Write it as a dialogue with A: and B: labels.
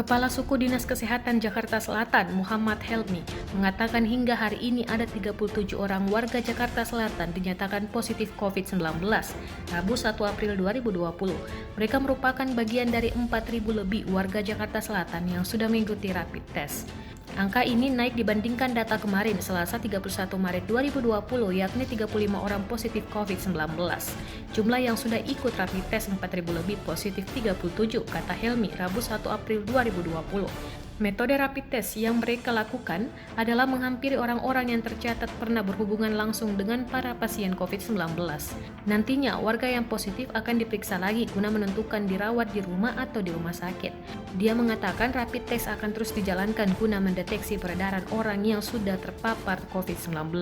A: Kepala Suku Dinas Kesehatan Jakarta Selatan, Muhammad Helmi, mengatakan hingga hari ini ada 37 orang warga Jakarta Selatan dinyatakan positif COVID-19, Rabu 1 April 2020. Mereka merupakan bagian dari 4.000 lebih warga Jakarta Selatan yang sudah mengikuti rapid test. Angka ini naik dibandingkan data kemarin Selasa 31 Maret 2020 yakni 35 orang positif COVID-19. Jumlah yang sudah ikut rapid test 4.000 lebih positif 37, kata Helmi Rabu 1 April 2020. Metode rapid test yang mereka lakukan adalah menghampiri orang-orang yang tercatat pernah berhubungan langsung dengan para pasien COVID-19. Nantinya, warga yang positif akan diperiksa lagi guna menentukan dirawat di rumah atau di rumah sakit. Dia mengatakan rapid test akan terus dijalankan guna mendeteksi peredaran orang yang sudah terpapar COVID-19.